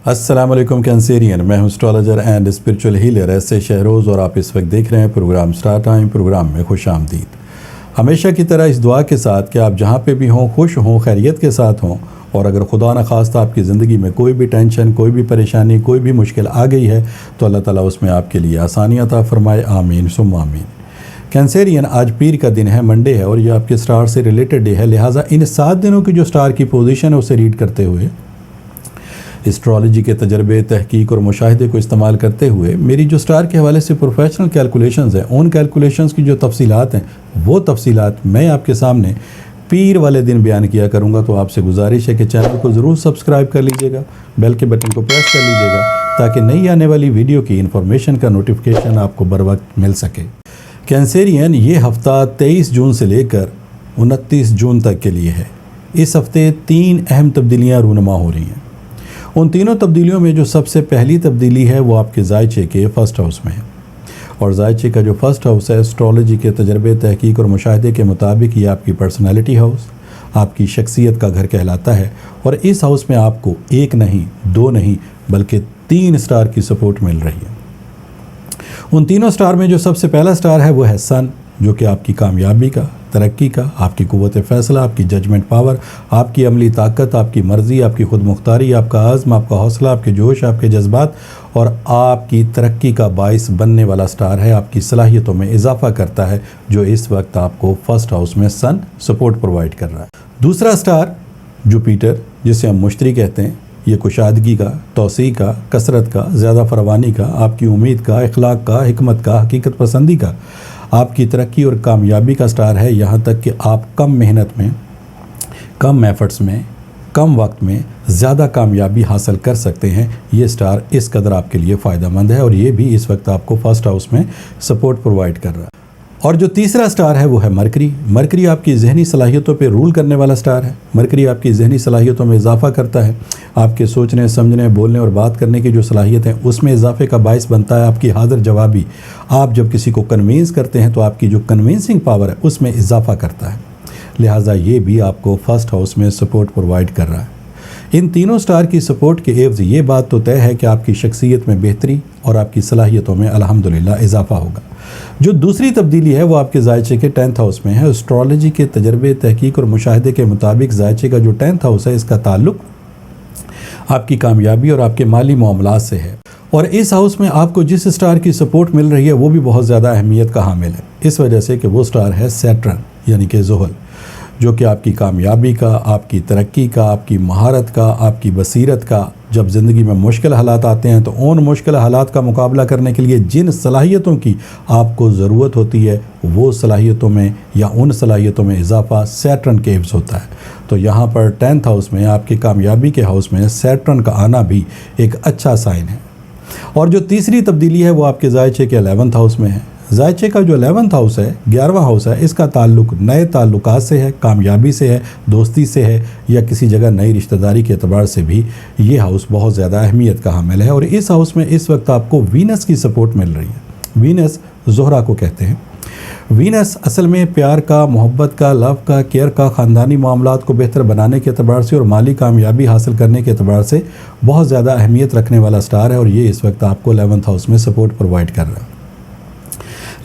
السلام علیکم کینسیرین، میں ہوں اسٹرالوجر اینڈ اسپرچول ہیلر ایسے شہروز، اور آپ اس وقت دیکھ رہے ہیں پروگرام سٹار ٹائم۔ پروگرام میں خوش آمدید۔ ہمیشہ کی طرح اس دعا کے ساتھ کہ آپ جہاں پہ بھی ہوں خوش ہوں، خیریت کے ساتھ ہوں، اور اگر خدا نخواستہ آپ کی زندگی میں کوئی بھی ٹینشن، کوئی بھی پریشانی، کوئی بھی مشکل آ گئی ہے تو اللہ تعالیٰ اس میں آپ کے لیے آسانی عطا فرمائے، آمین ثم آمین۔ کینسیرین، آج پیر کا دن ہے، منڈے ہے، اور یہ آپ کے سٹار سے ریلیٹڈ ڈے ہے، لہٰذا ان 7 دنوں کی جو سٹار کی پوزیشن ہے اسے ریڈ کرتے ہوئے، اسٹرالوجی کے تجربے، تحقیق اور مشاہدے کو استعمال کرتے ہوئے میری جو سٹار کے حوالے سے پروفیشنل کیلکولیشنز ہیں، ان کیلکولیشنز کی جو تفصیلات ہیں وہ تفصیلات میں آپ کے سامنے پیر والے دن بیان کیا کروں گا۔ تو آپ سے گزارش ہے کہ چینل کو ضرور سبسکرائب کر لیجئے گا، بیل کے بٹن کو پریس کر لیجئے گا تاکہ نئی آنے والی ویڈیو کی انفارمیشن کا نوٹیفیکیشن آپ کو بر وقت مل سکے۔ کینسیرین، یہ ہفتہ 23 جون سے لے کر 29 جون تک کے لیے ہے۔ اس ہفتے 3 اہم تبدیلیاں رونما ہو رہی ہیں۔ ان تینوں تبدیلیوں میں جو سب سے پہلی تبدیلی ہے وہ آپ کے زائچے کے فرسٹ ہاؤس میں ہے، اور زائچے کا جو فرسٹ ہاؤس ہے اسٹرالوجی کے تجربے، تحقیق اور مشاہدے کے مطابق یہ آپ کی پرسنالٹی ہاؤس، آپ کی شخصیت کا گھر کہلاتا ہے، اور اس ہاؤس میں آپ کو 1 نہیں، 2 نہیں بلکہ 3 سٹار کی سپورٹ مل رہی ہے۔ ان تینوں سٹار میں جو سب سے پہلا سٹار ہے وہ ہے سن، جو کہ آپ کی کامیابی کا، ترقی کا، آپ کی قوت فیصلہ، آپ کی ججمنٹ پاور، آپ کی عملی طاقت، آپ کی مرضی، آپ کی خود مختاری، آپ کا عزم، آپ کا حوصلہ، آپ کے جوش، آپ کے جذبات اور آپ کی ترقی کا باعث بننے والا سٹار ہے۔ آپ کی صلاحیتوں میں اضافہ کرتا ہے، جو اس وقت آپ کو فرسٹ ہاؤس میں سن سپورٹ پرووائڈ کر رہا ہے۔ دوسرا سٹار جوپیٹر، جسے ہم مشتری کہتے ہیں، یہ کشادگی کا، توسیع کا، کثرت کا، زیادہ فراوانی کا، آپ کی امید کا، اخلاق کا، حکمت کا، حقیقت پسندی کا، آپ کی ترقی اور کامیابی کا سٹار ہے، یہاں تک کہ آپ کم محنت میں، کم ایفرٹس میں، کم وقت میں زیادہ کامیابی حاصل کر سکتے ہیں۔ یہ سٹار اس قدر آپ کے لیے فائدہ مند ہے، اور یہ بھی اس وقت آپ کو فرسٹ ہاؤس میں سپورٹ پرووائڈ کر رہا ہے۔ اور جو تیسرا سٹار ہے وہ ہے مرکری۔ مرکری آپ کی ذہنی صلاحیتوں پہ رول کرنے والا سٹار ہے۔ مرکری آپ کی ذہنی صلاحیتوں میں اضافہ کرتا ہے، آپ کے سوچنے، سمجھنے، بولنے اور بات کرنے کی جو صلاحیت ہے اس میں اضافے کا باعث بنتا ہے۔ آپ کی حاضر جوابی، آپ جب کسی کو کنوینس کرتے ہیں تو آپ کی جو کنوینسنگ پاور ہے اس میں اضافہ کرتا ہے، لہٰذا یہ بھی آپ کو فرسٹ ہاؤس میں سپورٹ پرووائڈ کر رہا ہے۔ ان تینوں سٹار کی سپورٹ کے عوض یہ بات تو طے ہے کہ آپ کی شخصیت میں بہتری اور آپ کی صلاحیتوں میں الحمدللہ اضافہ ہوگا۔ جو دوسری تبدیلی ہے وہ آپ کے زائچے کے 10th ہاؤس میں ہے۔ اسٹرالوجی کے تجربے، تحقیق اور مشاہدے کے مطابق زائچے کا جو 10th ہاؤس ہے اس کا تعلق آپ کی کامیابی اور آپ کے مالی معاملات سے ہے، اور اس ہاؤس میں آپ کو جس سٹار کی سپورٹ مل رہی ہے وہ بھی بہت زیادہ اہمیت کا حامل ہے، اس وجہ سے کہ وہ سٹار ہے سیٹرن یعنی کہ زحل، جو کہ آپ کی کامیابی کا، آپ کی ترقی کا، آپ کی مہارت کا، آپ کی بصیرت کا، جب زندگی میں مشکل حالات آتے ہیں تو ان مشکل حالات کا مقابلہ کرنے کے لیے جن صلاحیتوں کی آپ کو ضرورت ہوتی ہے وہ صلاحیتوں میں یا ان صلاحیتوں میں اضافہ سیٹرن کے عوض ہوتا ہے۔ تو یہاں پر 10th ہاؤس میں، آپ کی کامیابی کے ہاؤس میں سیٹرن کا آنا بھی ایک اچھا سائن ہے۔ اور جو تیسری تبدیلی ہے وہ آپ کے زائچے کے 11th ہاؤس میں ہے۔ زائچے کا جو 11th ہاؤس ہے، 11واں ہاؤس ہے، اس کا تعلق نئے تعلقات سے ہے، کامیابی سے ہے، دوستی سے ہے، یا کسی جگہ نئی رشتہ داری کے اعتبار سے بھی یہ ہاؤس بہت زیادہ اہمیت کا حامل ہے۔ اور اس ہاؤس میں اس وقت آپ کو وینس کی سپورٹ مل رہی ہے۔ وینس زہرہ کو کہتے ہیں۔ وینس اصل میں پیار کا، محبت کا، لو کا، کیئر کا، خاندانی معاملات کو بہتر بنانے کے اعتبار سے اور مالی کامیابی حاصل کرنے کے اعتبار سے بہت زیادہ اہمیت رکھنے والا سٹار ہے، اور یہ اس وقت آپ کو 11th ہاؤس میں سپورٹ پرووائڈ کر رہا ہے۔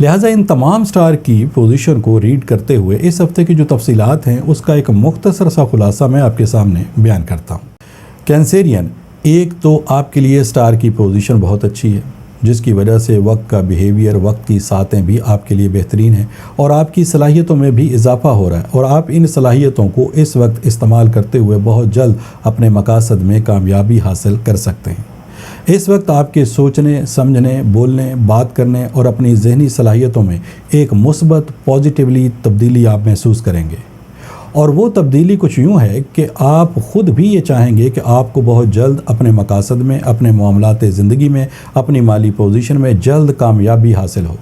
لہٰذا ان تمام سٹار کی پوزیشن کو ریڈ کرتے ہوئے اس ہفتے کی جو تفصیلات ہیں اس کا ایک مختصر سا خلاصہ میں آپ کے سامنے بیان کرتا ہوں۔ کینسیرین، ایک تو آپ کے لیے سٹار کی پوزیشن بہت اچھی ہے، جس کی وجہ سے وقت کا بیہیویئر، وقت کی ساعتیں بھی آپ کے لیے بہترین ہیں، اور آپ کی صلاحیتوں میں بھی اضافہ ہو رہا ہے، اور آپ ان صلاحیتوں کو اس وقت استعمال کرتے ہوئے بہت جلد اپنے مقاصد میں کامیابی حاصل کر سکتے ہیں۔ اس وقت آپ کے سوچنے، سمجھنے، بولنے، بات کرنے اور اپنی ذہنی صلاحیتوں میں ایک مثبت پازیٹیولی تبدیلی آپ محسوس کریں گے، اور وہ تبدیلی کچھ یوں ہے کہ آپ خود بھی یہ چاہیں گے کہ آپ کو بہت جلد اپنے مقاصد میں، اپنے معاملات زندگی میں، اپنی مالی پوزیشن میں جلد کامیابی حاصل ہو۔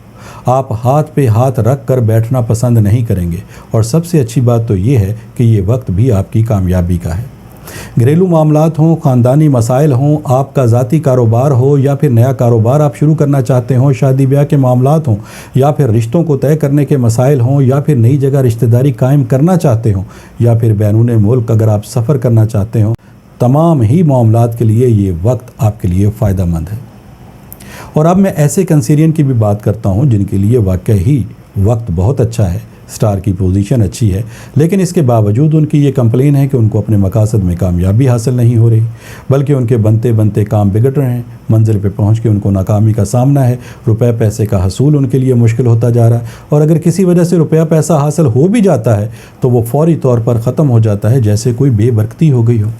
آپ ہاتھ پہ ہاتھ رکھ کر بیٹھنا پسند نہیں کریں گے، اور سب سے اچھی بات تو یہ ہے کہ یہ وقت بھی آپ کی کامیابی کا ہے۔ گھریلو معاملات ہوں، خاندانی مسائل ہوں، آپ کا ذاتی کاروبار ہو یا پھر نیا کاروبار آپ شروع کرنا چاہتے ہوں، شادی بیاہ کے معاملات ہوں، یا پھر رشتوں کو طے کرنے کے مسائل ہوں، یا پھر نئی جگہ رشتہ داری قائم کرنا چاہتے ہوں، یا پھر بیرون ملک اگر آپ سفر کرنا چاہتے ہوں، تمام ہی معاملات کے لیے یہ وقت آپ کے لیے فائدہ مند ہے۔ اور اب میں ایسے کنسیرین کی بھی بات کرتا ہوں جن کے لیے واقعی وقت بہت اچھا ہے، سٹار کی پوزیشن اچھی ہے، لیکن اس کے باوجود ان کی یہ کمپلین ہے کہ ان کو اپنے مقاصد میں کامیابی حاصل نہیں ہو رہی، بلکہ ان کے بنتے بنتے کام بگڑ رہے ہیں، منزل پہ پہنچ کے ان کو ناکامی کا سامنا ہے، روپے پیسے کا حصول ان کے لیے مشکل ہوتا جا رہا ہے، اور اگر کسی وجہ سے روپیہ پیسہ حاصل ہو بھی جاتا ہے تو وہ فوری طور پر ختم ہو جاتا ہے جیسے کوئی بے برکتی ہو گئی ہو۔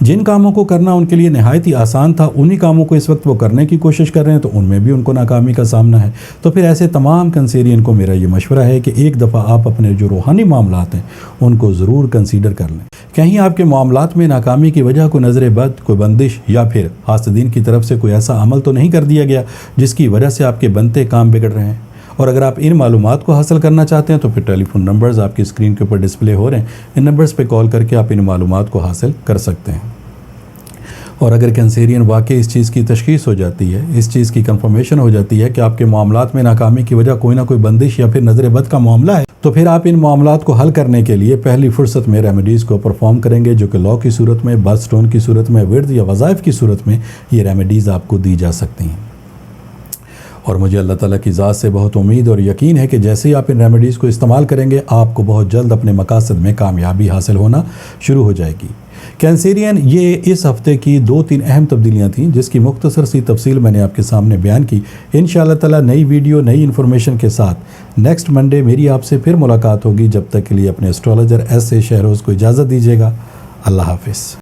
جن کاموں کو کرنا ان کے لیے نہایت ہی آسان تھا، انہی کاموں کو اس وقت وہ کرنے کی کوشش کر رہے ہیں تو ان میں بھی ان کو ناکامی کا سامنا ہے۔ تو پھر ایسے تمام کنسیرین کو میرا یہ مشورہ ہے کہ ایک دفعہ آپ اپنے جو روحانی معاملات ہیں ان کو ضرور کنسیڈر کر لیں۔ کہیں آپ کے معاملات میں ناکامی کی وجہ کوئی نظر بد، کوئی بندش یا پھر حاسدین کی طرف سے کوئی ایسا عمل تو نہیں کر دیا گیا جس کی وجہ سے آپ کے بنتے کام بگڑ رہے ہیں۔ اور اگر آپ ان معلومات کو حاصل کرنا چاہتے ہیں تو پھر ٹیلی فون نمبرز آپ کی اسکرین کے اوپر ڈسپلے ہو رہے ہیں، ان نمبرز پہ کال کر کے آپ ان معلومات کو حاصل کر سکتے ہیں۔ اور اگر کنسیرین واقعی اس چیز کی تشخیص ہو جاتی ہے، اس چیز کی کنفرمیشن ہو جاتی ہے کہ آپ کے معاملات میں ناکامی کی وجہ کوئی نہ کوئی بندش یا پھر نظر بد کا معاملہ ہے، تو پھر آپ ان معاملات کو حل کرنے کے لیے پہلی فرصت میں ریمیڈیز کو پرفارم کریں گے، جو کہ لا کی صورت میں، برتھ سٹون کی صورت میں، ورد یا وظائف کی صورت میں یہ ریمیڈیز آپ کو دی جا سکتی ہیں۔ اور مجھے اللہ تعالیٰ کی ذات سے بہت امید اور یقین ہے کہ جیسے ہی آپ ان ریمیڈیز کو استعمال کریں گے آپ کو بہت جلد اپنے مقاصد میں کامیابی حاصل ہونا شروع ہو جائے گی۔ کینسیرین، یہ اس ہفتے کی 2-3 اہم تبدیلیاں تھیں جس کی مختصر سی تفصیل میں نے آپ کے سامنے بیان کی۔ انشاءاللہ تعالیٰ نئی ویڈیو، نئی انفارمیشن کے ساتھ نیکسٹ منڈے میری آپ سے پھر ملاقات ہوگی۔ جب تک کے لیے اپنے اسٹرالوجر ایس اے شہروز کو اجازت دیجیے گا۔ اللہ حافظ۔